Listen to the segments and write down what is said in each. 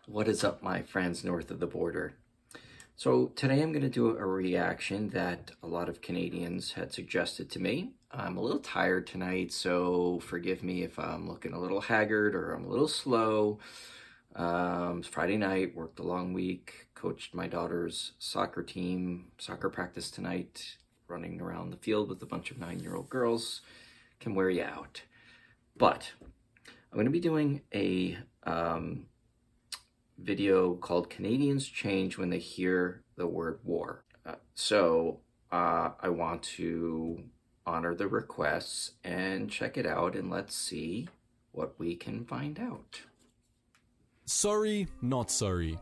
What is up, my friends north of the border? So today I'm going to do a reaction that a lot of Canadians had suggested to me. I'm a little tired tonight, so forgive me if I'm looking a little haggard or I'm a little slow. It's Friday night, worked a long week, coached my daughter's soccer team, soccer practice tonight, running around the field with a bunch of 9-year-old girls. Can wear you out. But I'm going to be doing a video called Canadians Change When They Hear the Word War. I want to honor the requests and check it out, and let's see what we can find out. Sorry, not sorry.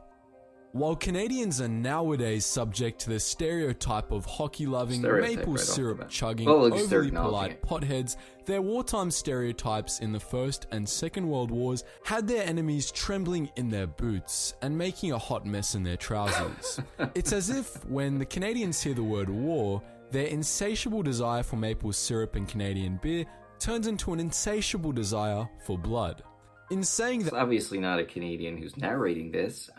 While Canadians are nowadays subject to the stereotype of hockey-loving, maple syrup-chugging, overly polite potheads, their wartime stereotypes in the First and Second World Wars had their enemies trembling in their boots and making a hot mess in their trousers. It's as if, when the Canadians hear the word war, their insatiable desire for maple syrup and Canadian beer turns into an insatiable desire for blood. In saying that... It's obviously not a Canadian who's narrating this,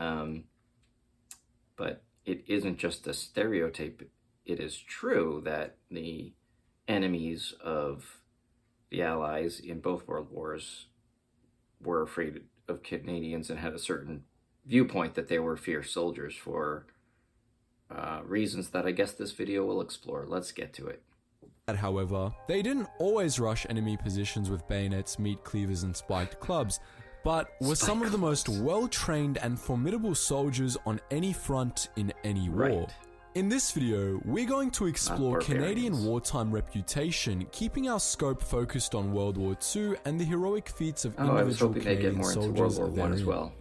but it isn't just a stereotype. It is true that the enemies of the Allies in both world wars were afraid of Canadians and had a certain viewpoint that they were fierce soldiers for reasons that I guess this video will explore. Let's get to it. However, they didn't always rush enemy positions with bayonets, meat cleavers, and spiked clubs, but were some of the most well-trained and formidable soldiers on any front in any war. Right. In this video, we're going to explore Canadian wartime reputation, keeping our scope focused on World War II and the heroic feats of individual Canadian soldiers World War I as well.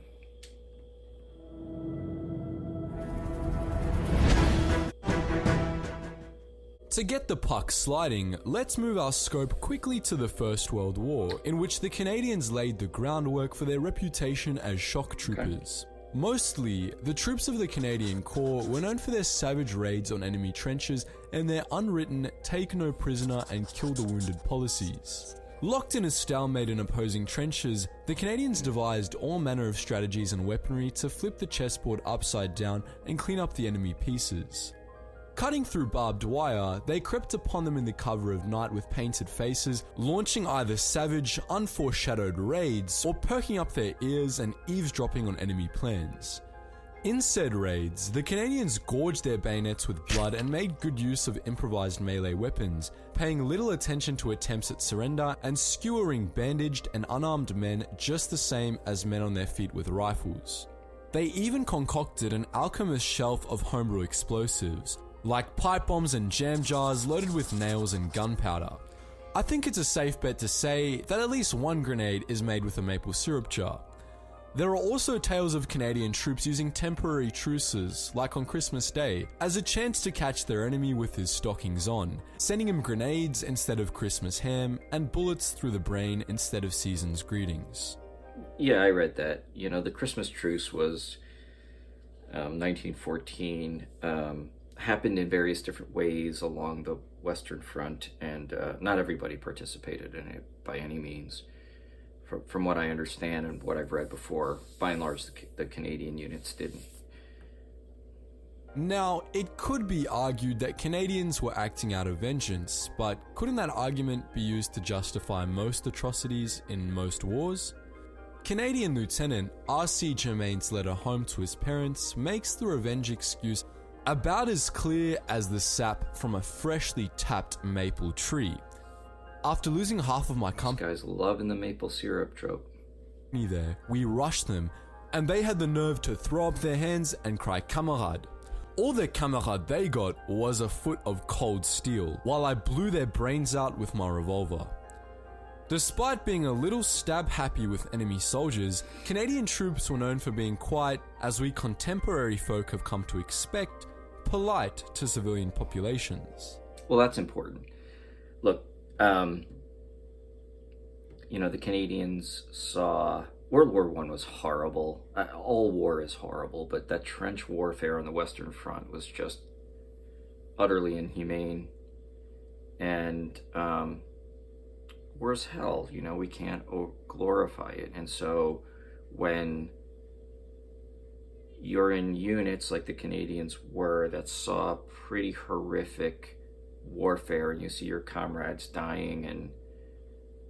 To get the puck sliding, let's move our scope quickly to the First World War, in which the Canadians laid the groundwork for their reputation as shock troopers. Mostly, the troops of the Canadian Corps were known for their savage raids on enemy trenches and their unwritten take no prisoner and kill the wounded policies. Locked in a stalemate in opposing trenches, the Canadians devised all manner of strategies and weaponry to flip the chessboard upside down and clean up the enemy pieces. Cutting through barbed wire, they crept upon them in the cover of night with painted faces, launching either savage, unforeshadowed raids, or perking up their ears and eavesdropping on enemy plans. In said raids, the Canadians gorged their bayonets with blood and made good use of improvised melee weapons, paying little attention to attempts at surrender and skewering bandaged and unarmed men just the same as men on their feet with rifles. They even concocted an alchemist's shelf of homebrew explosives, like pipe bombs and jam jars loaded with nails and gunpowder. I think it's a safe bet to say that at least one grenade is made with a maple syrup jar. There are also tales of Canadian troops using temporary truces, like on Christmas Day, as a chance to catch their enemy with his stockings on, sending him grenades instead of Christmas ham, and bullets through the brain instead of season's greetings. Yeah, I read that. You know, the Christmas truce was 1914, happened in various different ways along the Western Front, and not everybody participated in it by any means. From what I understand and what I've read before, by and large, the Canadian units didn't. Now, it could be argued that Canadians were acting out of vengeance, but couldn't that argument be used to justify most atrocities in most wars? Canadian Lieutenant R.C. Germain's letter home to his parents makes the revenge excuse about as clear as the sap from a freshly tapped maple tree. After losing half of my company, This guy's loving the maple syrup trope. There, we rushed them, and they had the nerve to throw up their hands and cry "camarade." All the camarade they got was a foot of cold steel, while I blew their brains out with my revolver. Despite being a little stab happy with enemy soldiers, Canadian troops were known for being quite, as we contemporary folk have come to expect, polite to civilian populations. Well, that's important. Look, you know, the Canadians saw World War I was horrible. All war is horrible, but that trench warfare on the Western Front was just utterly inhumane. And war is hell, you know, we can't glorify it. And so when you're in units like the Canadians were that saw pretty horrific warfare, and you see your comrades dying and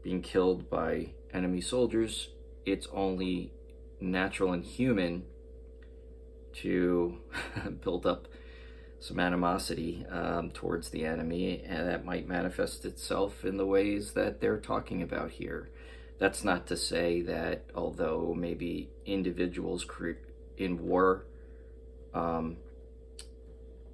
being killed by enemy soldiers, it's only natural and human to build up some animosity towards the enemy, and that might manifest itself in the ways that they're talking about here. That's not to say that although maybe individuals in war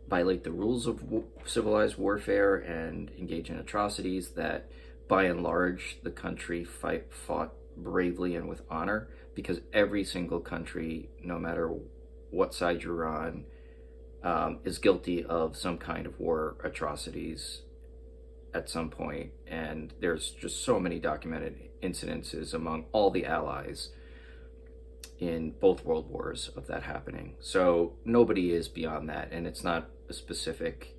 violate the rules of civilized warfare and engage in atrocities, that by and large the country fought bravely and with honor, because every single country, no matter what side you're on, is guilty of some kind of war atrocities at some point. And there's just so many documented incidences among all the allies in both world wars of that happening. So nobody is beyond that, and it's not a specific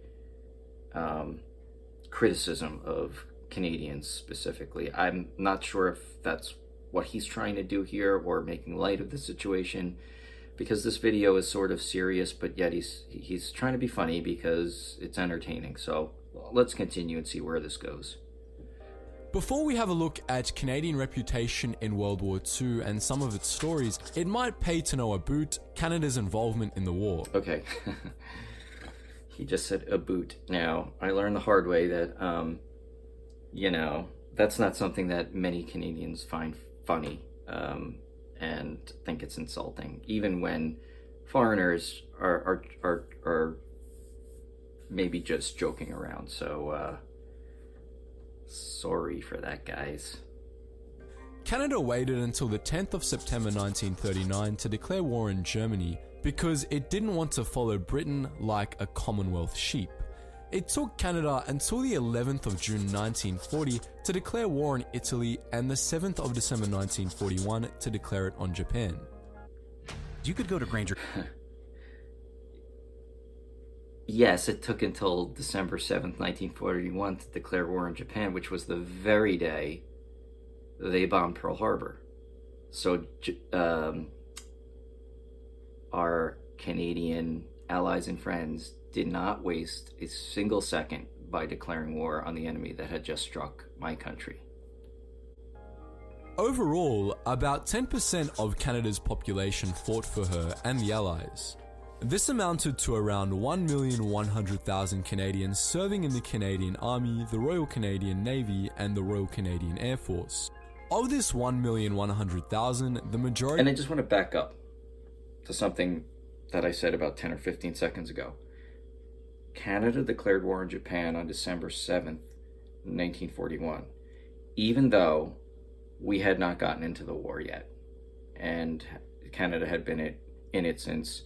criticism of Canadians specifically. I'm not sure if that's what he's trying to do here or making light of the situation, because this video is sort of serious, but yet he's trying to be funny because it's entertaining. So let's continue and see where this goes. Before we have a look at Canadian reputation in World War II and some of its stories, it might pay to know about Canada's involvement in the war. Okay. He just said a boot. Now, I learned the hard way that, that's not something that many Canadians find funny and think it's insulting, even when foreigners are maybe just joking around. So, sorry for that, guys. Canada waited until the 10th of September 1939 to declare war in Germany because it didn't want to follow Britain like a Commonwealth sheep. It took Canada until the 11th of June 1940 to declare war on Italy and the 7th of December 1941 to declare it on Japan. You could go to Granger. Yes, it took until December 7th, 1941 to declare war on Japan, which was the very day they bombed Pearl Harbor. So our Canadian allies and friends did not waste a single second by declaring war on the enemy that had just struck my country. Overall, about 10% of Canada's population fought for her and the Allies. This amounted to around 1,100,000 Canadians serving in the Canadian Army, the Royal Canadian Navy, and the Royal Canadian Air Force. Of this 1,100,000, the majority... And I just want to back up to something that I said about 10 or 15 seconds ago. Canada declared war on Japan on December 7th, 1941, even though we had not gotten into the war yet. And Canada had been in it since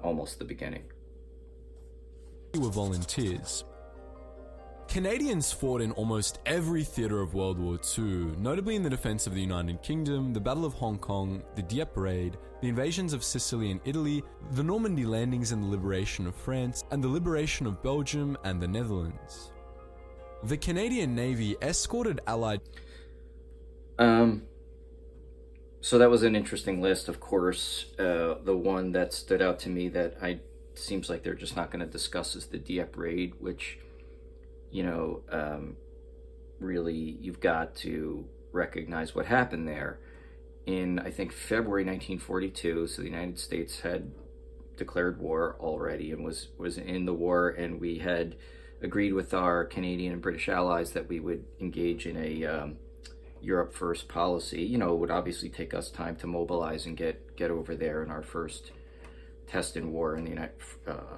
almost the beginning. were volunteers. Canadians fought in almost every theatre of World War II, notably in the defence of the United Kingdom, the Battle of Hong Kong, the Dieppe Raid, the invasions of Sicily and Italy, the Normandy landings and the liberation of France, and the liberation of Belgium and the Netherlands. The Canadian Navy escorted Allied... So that was an interesting list, of course. The one that stood out to me that seems like they're just not going to discuss is the Dieppe Raid, which... really, you've got to recognize what happened there. In, I think, February 1942, so the United States had declared war already and was in the war, and we had agreed with our Canadian and British allies that we would engage in a Europe First policy. It would obviously take us time to mobilize and get over there, and our first test in war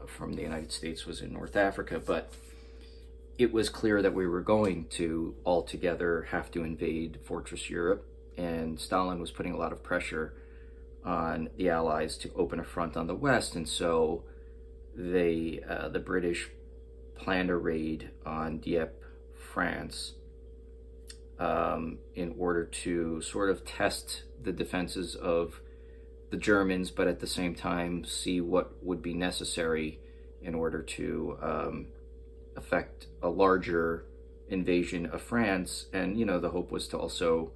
from the United States was in North Africa, but it was clear that we were going to all together have to invade Fortress Europe, and Stalin was putting a lot of pressure on the Allies to open a front on the West, and so the British planned a raid on Dieppe, France, in order to sort of test the defenses of the Germans, but at the same time see what would be necessary in order to affect a larger invasion of France. And the hope was to also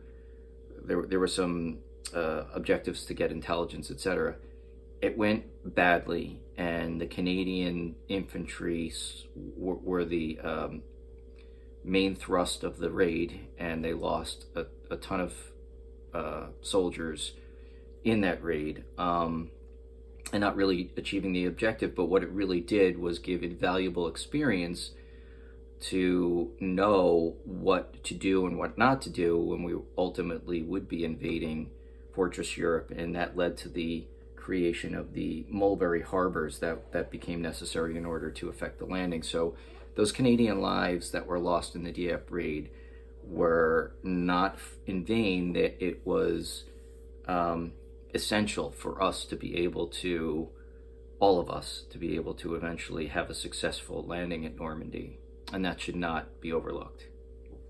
there were some objectives to get intelligence, etc. it went badly, and the Canadian infantry were the main thrust of the raid, and they lost a ton of soldiers in that raid, and not really achieving the objective. But what it really did was give invaluable experience to know what to do and what not to do when we ultimately would be invading Fortress Europe, and that led to the creation of the Mulberry Harbors that became necessary in order to effect the landing. So those Canadian lives that were lost in the Dieppe raid were not in vain. That it was essential for us to be able to, all of us, to be able to eventually have a successful landing at Normandy. And that should not be overlooked.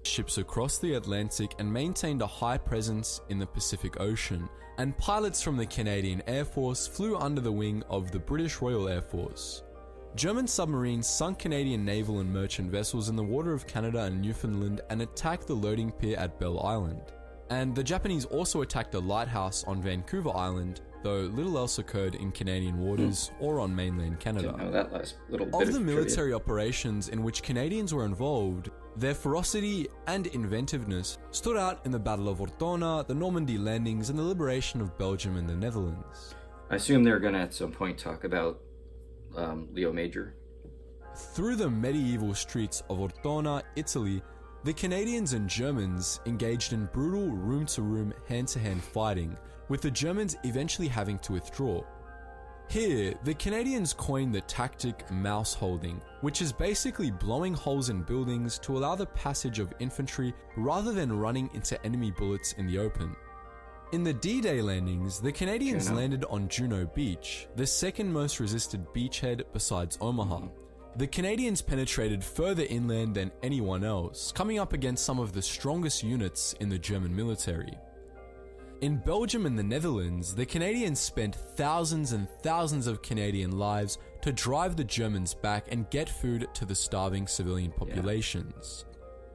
Ships across the Atlantic and maintained a high presence in the Pacific Ocean, and pilots from the Canadian Air Force flew under the wing of the British Royal Air Force. German submarines sunk Canadian naval and merchant vessels in the water of Canada and Newfoundland and attacked the loading pier at Bell Island. And the Japanese also attacked a lighthouse on Vancouver Island, though little else occurred in Canadian waters or on mainland Canada. Didn't know that last little bit Of the trivia. military operations in which Canadians were involved, their ferocity and inventiveness stood out in the Battle of Ortona, the Normandy landings, and the liberation of Belgium and the Netherlands. I assume they're going to at some point talk about Leo Major. Through the medieval streets of Ortona, Italy, the Canadians and Germans engaged in brutal room-to-room, hand-to-hand fighting, with the Germans eventually having to withdraw. Here, the Canadians coined the tactic mouse holding, which is basically blowing holes in buildings to allow the passage of infantry rather than running into enemy bullets in the open. In the D-Day landings, the Canadians landed on Juno Beach, the second most resisted beachhead besides Omaha. The Canadians penetrated further inland than anyone else, coming up against some of the strongest units in the German military. In Belgium and the Netherlands, the Canadians spent thousands and thousands of Canadian lives to drive the Germans back and get food to the starving civilian populations.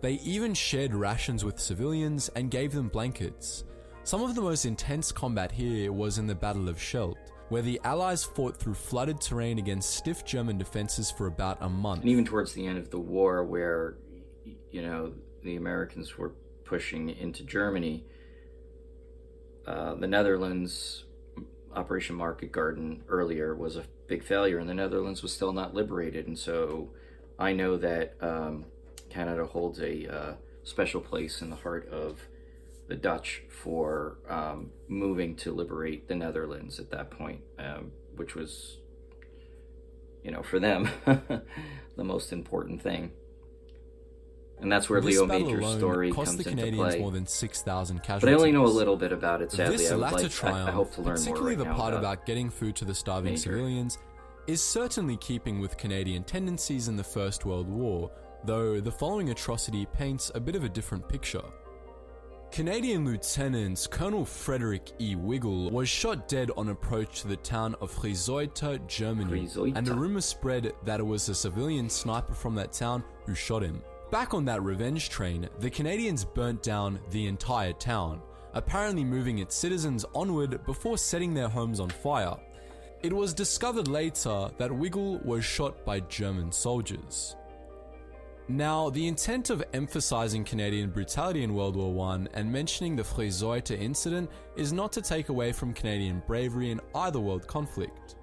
They even shared rations with civilians and gave them blankets. Some of the most intense combat here was in the Battle of Scheldt, where the Allies fought through flooded terrain against stiff German defenses for about a month. And even towards the end of the war, where, you know, the Americans were pushing into Germany, the Netherlands, Operation Market Garden earlier was a big failure, and the Netherlands was still not liberated. And so I know that Canada holds a special place in the heart of the Dutch for moving to liberate the Netherlands at that point, which was, you know, for them, the most important thing. And that's where Leo Major's story comes the into Canadians play. more than 6,000 casualties. But I only know a little bit about it, sadly. This latter I triumph, hope to learn more particularly right the now part about getting food to the starving Major. civilians, is certainly keeping with Canadian tendencies in the First World War, though the following atrocity paints a bit of a different picture. Canadian Lieutenant Colonel Frederick E. Wiggle was shot dead on approach to the town of Frieseuter, Germany, and a rumor spread that it was a civilian sniper from that town who shot him. Back on that revenge train, the Canadians burnt down the entire town, apparently moving its citizens onward before setting their homes on fire. It was discovered later that Wiggle was shot by German soldiers. Now, the intent of emphasizing Canadian brutality in World War I and mentioning the Frieseuter incident is not to take away from Canadian bravery in either world conflict.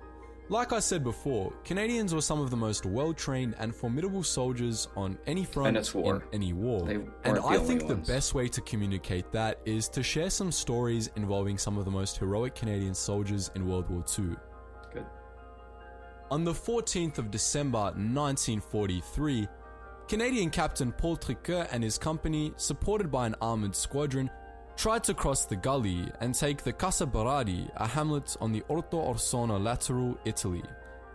Like I said before, Canadians were some of the most well-trained and formidable soldiers on any front in any war. And I think the best way to communicate that is to share some stories involving some of the most heroic Canadian soldiers in World War II. Good. On the 14th of December 1943, Canadian Captain Paul Triquet and his company, supported by an armoured squadron, tried to cross the gully and take the Casa Berardi, a hamlet on the Orto Orsona lateral, Italy.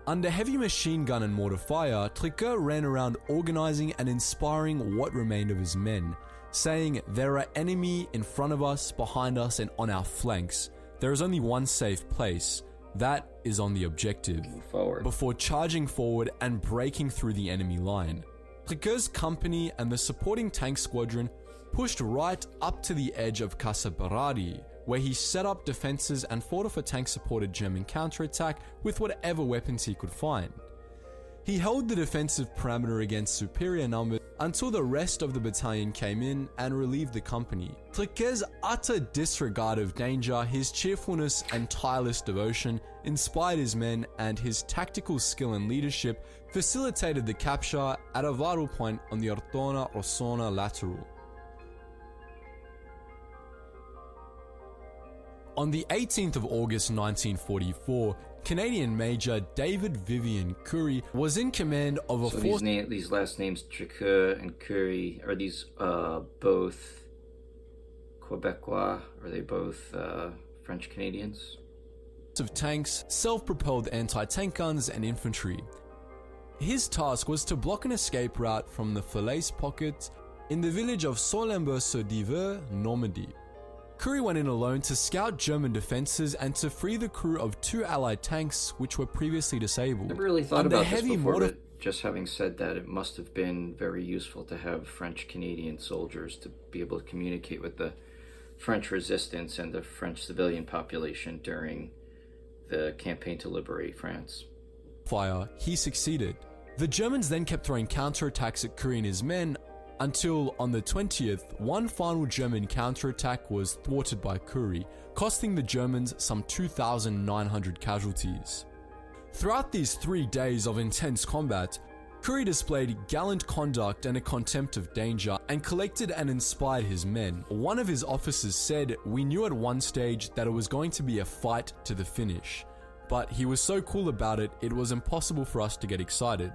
Under heavy machine gun and mortar fire, Triquet ran around organising and inspiring what remained of his men, saying, "There are enemy in front of us, behind us and on our flanks. There is only one safe place. That is on the objective," before charging forward and breaking through the enemy line. Triquet's company and the supporting tank squadron pushed right up to the edge of Casa Berardi, where he set up defenses and fought off a tank-supported German counterattack with whatever weapons he could find. He held the defensive perimeter against superior numbers until the rest of the battalion came in and relieved the company. Triquet's utter disregard of danger, his cheerfulness and tireless devotion inspired his men, and his tactical skill and leadership facilitated the capture at a vital point on the Ortona-Rossona lateral. On the 18th of August 1944, Canadian Major David Vivian Currie was in command of a force. These last names, Triquet and Currie, are these both Quebecois? Are they both French Canadians? Of tanks, self-propelled anti-tank guns, and infantry. His task was to block an escape route from the Falaise pocket in the village of Solember-sur-Divers, Normandy. Currie went in alone to scout German defenses and to free the crew of 2 Allied tanks which were previously disabled. Never really thought about this before, but just having said that, it must have been very useful to have French-Canadian soldiers to be able to communicate with the French resistance and the French civilian population during the campaign to liberate France. Fire, he succeeded. The Germans then kept throwing counterattacks at Currie and his men until on the 20th, one final German counterattack was thwarted by Currie, costing the Germans some 2,900 casualties. Throughout these 3 days of intense combat, Currie displayed gallant conduct and a contempt of danger and collected and inspired his men. One of his officers said, "We knew at one stage that it was going to be a fight to the finish, but he was so cool about it, it was impossible for us to get excited."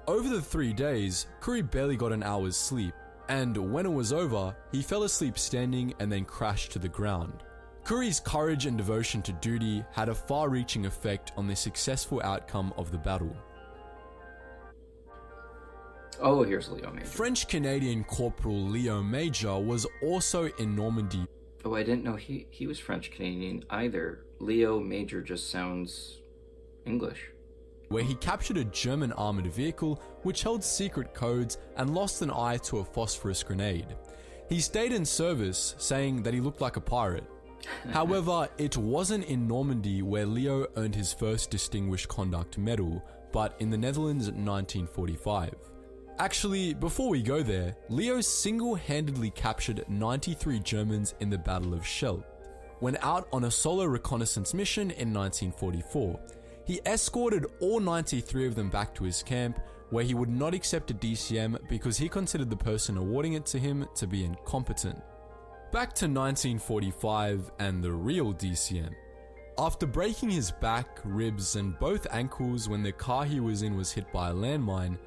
Over the 3 days, Currie barely got an hour's sleep, and when it was over, he fell asleep standing and then crashed to the ground. Currie's courage and devotion to duty had a far-reaching effect on the successful outcome of the battle. Oh, here's Leo Major. French-Canadian Corporal Leo Major was also in Normandy. Oh, I didn't know he was French-Canadian either. Leo Major just sounds English. Where he captured a German armored vehicle which held secret codes and lost an eye to a phosphorus grenade. He stayed in service, saying that he looked like a pirate. However, it wasn't in Normandy where Leo earned his first Distinguished Conduct Medal, but in the Netherlands in 1945. Actually, before we go there, Leo single-handedly captured 93 Germans in the Battle of Scheldt. When out on a solo reconnaissance mission in 1944, he escorted all 93 of them back to his camp, where he would not accept a DCM because he considered the person awarding it to him to be incompetent. Back to 1945 and the real DCM. After breaking his back, ribs, and both ankles when the car he was in was hit by a landmine,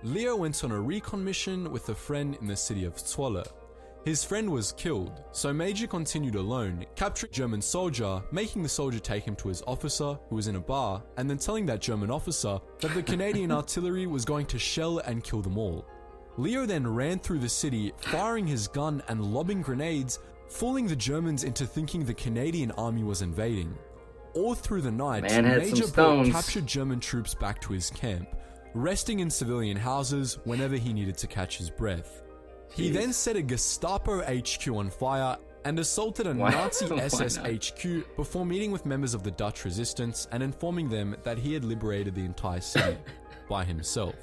Leo went on a recon mission with a friend in the city of Zwolle. His friend was killed, so Major continued alone, capturing a German soldier, making the soldier take him to his officer, who was in a bar, and then telling that German officer that the Canadian artillery was going to shell and kill them all. Leo then ran through the city, firing his gun and lobbing grenades, fooling the Germans into thinking the Canadian army was invading. All through the night, Major brought captured German troops back to his camp, resting in civilian houses whenever he needed to catch his breath. He then set a Gestapo HQ on fire and assaulted a Nazi SS HQ before meeting with members of the Dutch resistance and informing them that he had liberated the entire city by himself.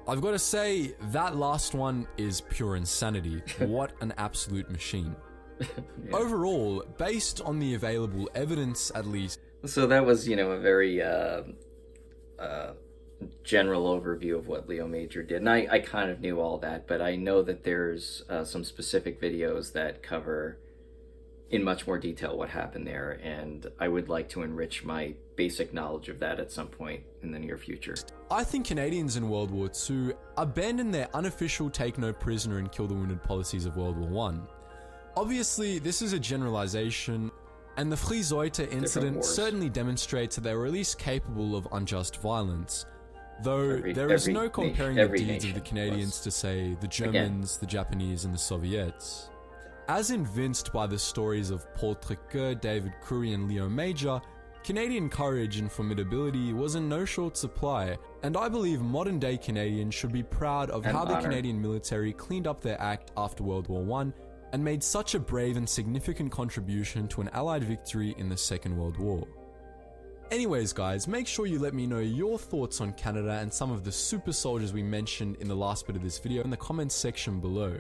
I've got to say, that last one is pure insanity. What an absolute machine. Yeah. Overall, based on the available evidence at least... So that was, a very general overview of what Leo Major did. And I kind of knew all that, but I know that there's some specific videos that cover in much more detail what happened there, and I would like to enrich my basic knowledge of that at some point in the near future. I think Canadians in World War II abandoned their unofficial take no prisoner and kill the wounded policies of World War I. Obviously, this is a generalization, and the Frieseuter incident certainly demonstrates that they were at least capable of unjust violence. Though there is no comparing the deeds of the Canadians to, say, the Germans, the Japanese, and the Soviets. As evinced by the stories of Paul Triquet, David Currie, and Leo Major, Canadian courage and formidability was in no short supply, and I believe modern-day Canadians should be proud of how the Canadian military cleaned up their act after World War I and made such a brave and significant contribution to an Allied victory in the Second World War. Anyways guys, make sure you let me know your thoughts on Canada and some of the super soldiers we mentioned in the last bit of this video in the comments section below.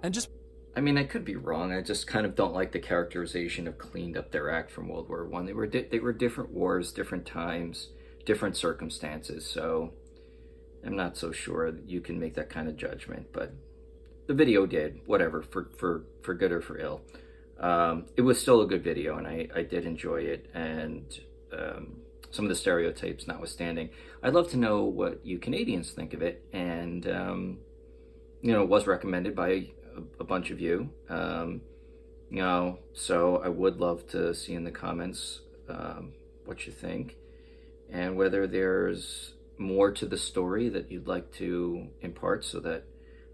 And just... I mean, I could be wrong. I just kind of don't like the characterization of cleaned up their act from World War One. They were different wars, different times, different circumstances. So I'm not so sure that you can make that kind of judgment. But the video did, whatever, for good or for ill. It was still a good video, and I did enjoy it. And some of the stereotypes notwithstanding, I'd love to know what you Canadians think of it. And you know, it was recommended by a bunch of you, you know, so I would love to see in the comments what you think, and whether there's more to the story that you'd like to impart so that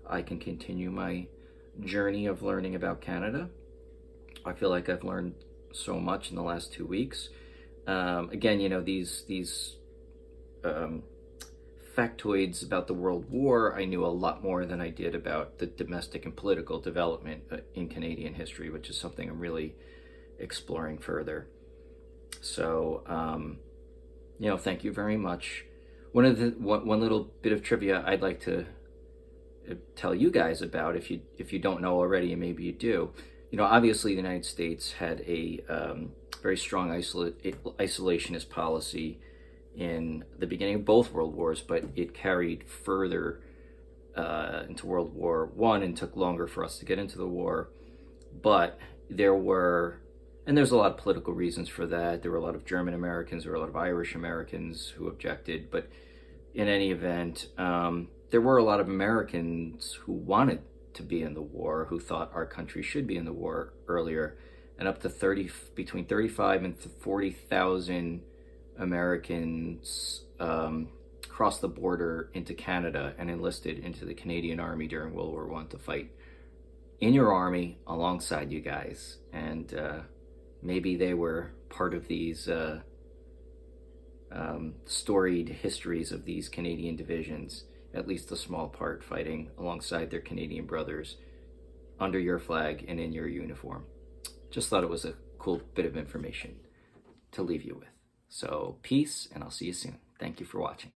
I can continue my journey of learning about Canada. I feel like I've learned so much in the last 2 weeks. Again, you know, these factoids about the World War, I knew a lot more than I did about the domestic and political development in Canadian history, which is something I'm really exploring further. So, you know, thank you very much. One little bit of trivia I'd like to tell you guys about, if you don't know already, and maybe you do. You know, obviously the United States had a very strong isolationist policy in the beginning of both World Wars, but it carried further into World War I and took longer for us to get into the war. But there's a lot of political reasons for that. There were a lot of German Americans, there were a lot of Irish Americans who objected, but in any event, there were a lot of Americans who wanted to be in the war, who thought our country should be in the war earlier, and up to between 35 and 40,000 Americans crossed the border into Canada and enlisted into the Canadian Army during World War I to fight in your army alongside you guys. And maybe they were part of these storied histories of these Canadian divisions, at least a small part, fighting alongside their Canadian brothers under your flag and in your uniform. Just thought it was a cool bit of information to leave you with. So peace, and I'll see you soon. Thank you for watching.